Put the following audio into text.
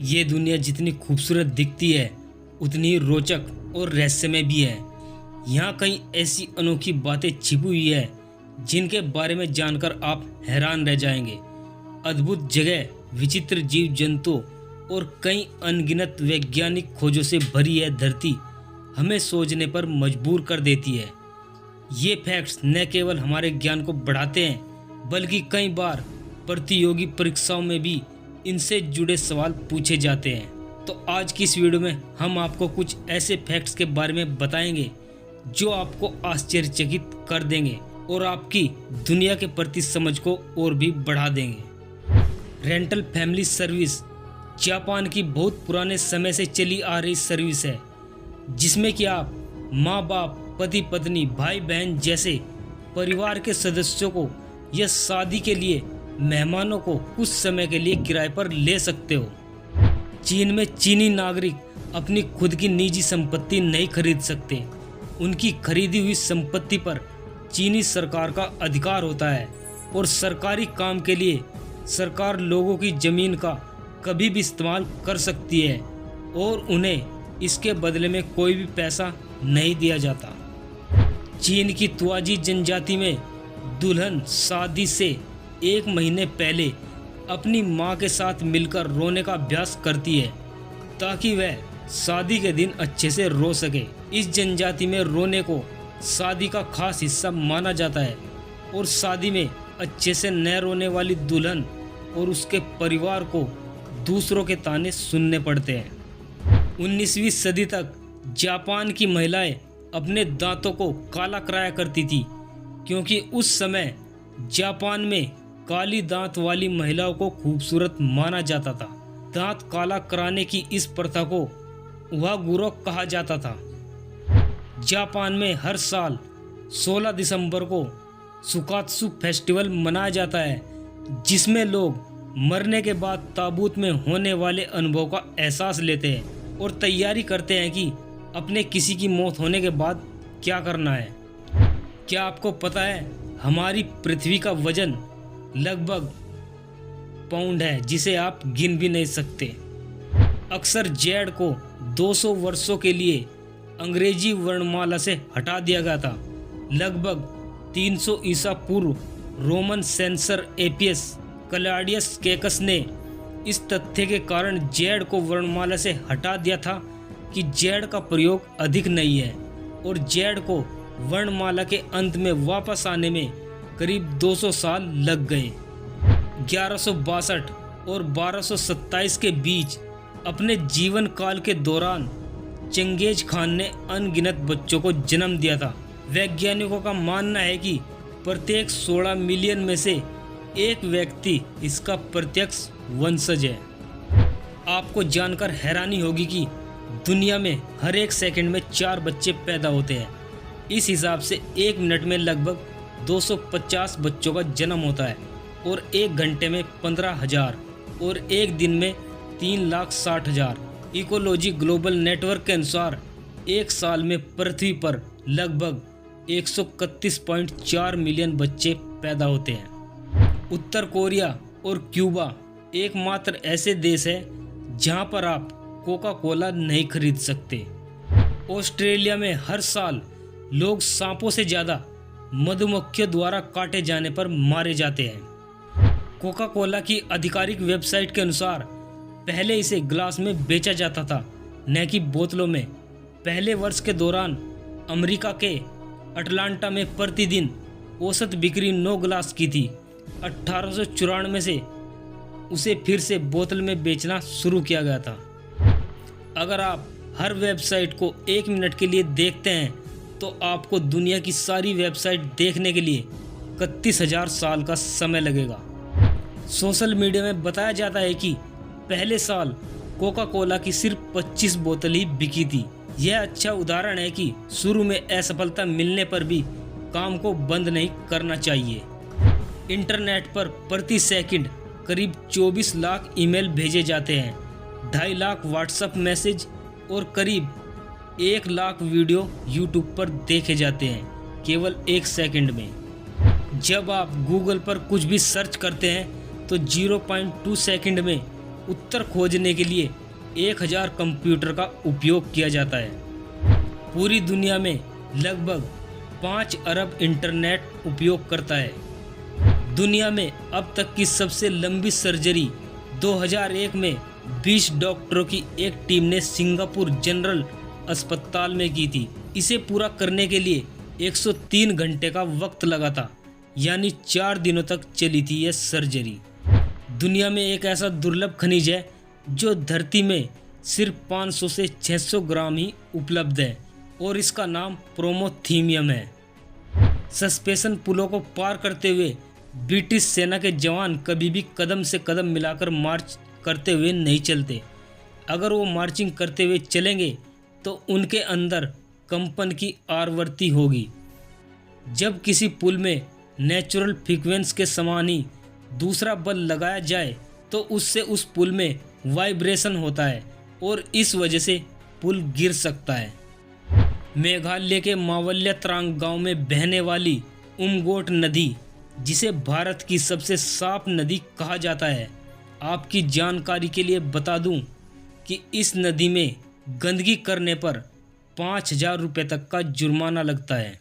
ये दुनिया जितनी खूबसूरत दिखती है उतनी ही रोचक और रहस्यमय भी है। यहाँ कई ऐसी अनोखी बातें छिपी हुई है जिनके बारे में जानकर आप हैरान रह जाएंगे। अद्भुत जगह, विचित्र जीव जंतु और कई अनगिनत वैज्ञानिक खोजों से भरी है धरती हमें सोचने पर मजबूर कर देती है। ये फैक्ट्स न केवल हमारे ज्ञान को बढ़ाते हैं बल्कि कई बार प्रतियोगी परीक्षाओं में भी इनसे जुड़े सवाल पूछे जाते हैं। तो आज की इस वीडियो में हम आपको कुछ ऐसे फैक्ट्स के बारे में बताएंगे जो आपको आश्चर्यचकित कर देंगे और आपकी दुनिया के प्रति समझ को और भी बढ़ा देंगे। रेंटल फैमिली सर्विस जापान की बहुत पुराने समय से चली आ रही सर्विस है जिसमें कि आप माँ बाप, पति पत्नी, भाई बहन जैसे परिवार के सदस्यों को या शादी के लिए मेहमानों को कुछ समय के लिए किराए पर ले सकते हो। चीन में चीनी नागरिक अपनी खुद की निजी संपत्ति नहीं खरीद सकते। उनकी खरीदी हुई संपत्ति पर चीनी सरकार का अधिकार होता है और सरकारी काम के लिए सरकार लोगों की जमीन का कभी भी इस्तेमाल कर सकती है और उन्हें इसके बदले में कोई भी पैसा नहीं दिया जाता। चीन की तुआजी जनजाति में दुल्हन शादी से 1 महीने पहले अपनी मां के साथ मिलकर रोने का अभ्यास करती है ताकि वह शादी के दिन अच्छे से रो सके। इस जनजाति में रोने को शादी का खास हिस्सा माना जाता है और शादी में अच्छे से न रोने वाली दुल्हन और उसके परिवार को दूसरों के ताने सुनने पड़ते हैं। 19वीं सदी तक जापान की महिलाएं अपने दांतों को काला कराया करती थी क्योंकि उस समय जापान में काली दांत वाली महिलाओं को खूबसूरत माना जाता था। दांत काला कराने की इस प्रथा को उहागुरो कहा जाता था। जापान में हर साल 16 दिसंबर को सुकात्सु फेस्टिवल मनाया जाता है जिसमें लोग मरने के बाद ताबूत में होने वाले अनुभव का एहसास लेते हैं और तैयारी करते हैं कि अपने किसी की मौत होने के बाद क्या करना है। क्या आपको पता है हमारी पृथ्वी का वजन लगभग पाउंड है जिसे आप गिन भी नहीं सकते। अक्सर जेड को 200 वर्षों के लिए अंग्रेजी वर्णमाला से हटा दिया गया था। लगभग 300 ईसा पूर्व रोमन सेंसर एपियस क्लॉडियस केकस ने इस तथ्य के कारण जेड को वर्णमाला से हटा दिया था कि जेड का प्रयोग अधिक नहीं है और जेड को वर्णमाला के अंत में वापस आने में करीब 200 साल लग गए। 1162 और 1227 के बीच अपने जीवन काल के दौरान चंगेज खान ने अनगिनत बच्चों को जन्म दिया था। वैज्ञानिकों का मानना है कि प्रत्येक 16 मिलियन में से एक व्यक्ति इसका प्रत्यक्ष वंशज है। आपको जानकर हैरानी होगी कि दुनिया में हर एक सेकंड में 4 बच्चे पैदा होते हैं। इस हिसाब से 1 मिनट में लगभग 250 बच्चों का जन्म होता है और 1 घंटे में 15,000 और 1 दिन में 3,60,000। इकोलॉजी ग्लोबल नेटवर्क के अनुसार एक साल में पृथ्वी पर लगभग 131.4 मिलियन बच्चे पैदा होते हैं। उत्तर कोरिया और क्यूबा एकमात्र ऐसे देश है जहां पर आप कोका कोला नहीं खरीद सकते। ऑस्ट्रेलिया में हर साल लोग सांपों से ज़्यादा मधुमक्खियों द्वारा काटे जाने पर मारे जाते हैं। कोका कोला की आधिकारिक वेबसाइट के अनुसार पहले इसे ग्लास में बेचा जाता था न कि बोतलों में। पहले वर्ष के दौरान अमेरिका के अटलांटा में प्रतिदिन औसत बिक्री 9 ग्लास की थी। 1894 से उसे फिर से बोतल में बेचना शुरू किया गया था। अगर आप हर वेबसाइट को 1 मिनट के लिए देखते हैं तो आपको दुनिया की सारी वेबसाइट देखने के लिए 31,000 साल का समय लगेगा। सोशल मीडिया में बताया जाता है कि पहले साल कोका कोला की सिर्फ 25 बोतल ही बिकी थी। यह अच्छा उदाहरण है कि शुरू में असफलता मिलने पर भी काम को बंद नहीं करना चाहिए। इंटरनेट पर प्रति सेकंड करीब 24 लाख ईमेल भेजे जाते हैं, 2.5 लाख व्हाट्सएप मैसेज और करीब 1 लाख वीडियो यूट्यूब पर देखे जाते हैं केवल 1 सेकंड में। जब आप गूगल पर कुछ भी सर्च करते हैं तो 0.2 सेकंड में उत्तर खोजने के लिए 1000 कंप्यूटर का उपयोग किया जाता है। पूरी दुनिया में लगभग 5 अरब इंटरनेट उपयोग करता है। दुनिया में अब तक की सबसे लंबी सर्जरी 2001 में 20 डॉक्टरों की एक टीम ने सिंगापुर जनरल अस्पताल में की थी। इसे पूरा करने के लिए 103 घंटे का वक्त लगा था, यानी 4 दिनों तक चली थी यह सर्जरी। दुनिया में एक ऐसा दुर्लभ खनिज है जो धरती में सिर्फ 500 से 600 ग्राम ही उपलब्ध है और इसका नाम प्रोमेथियम है। सस्पेंशन पुलों को पार करते हुए ब्रिटिश सेना के जवान कभी भी कदम से कदम मिलाकर मार्च करते हुए नहीं चलते। अगर वो मार्चिंग करते हुए चलेंगे तो उनके अंदर कंपन की आवृत्ति होगी। जब किसी पुल में नेचुरल फ्रीक्वेंसी के समान ही दूसरा बल लगाया जाए तो उससे उस पुल में वाइब्रेशन होता है और इस वजह से पुल गिर सकता है। मेघालय के मावल्या त्रांग गांव में बहने वाली उमगोट नदी, जिसे भारत की सबसे साफ नदी कहा जाता है, आपकी जानकारी के लिए बता दूं कि इस नदी में गंदगी करने पर 5000 रुपये तक का जुर्माना लगता है।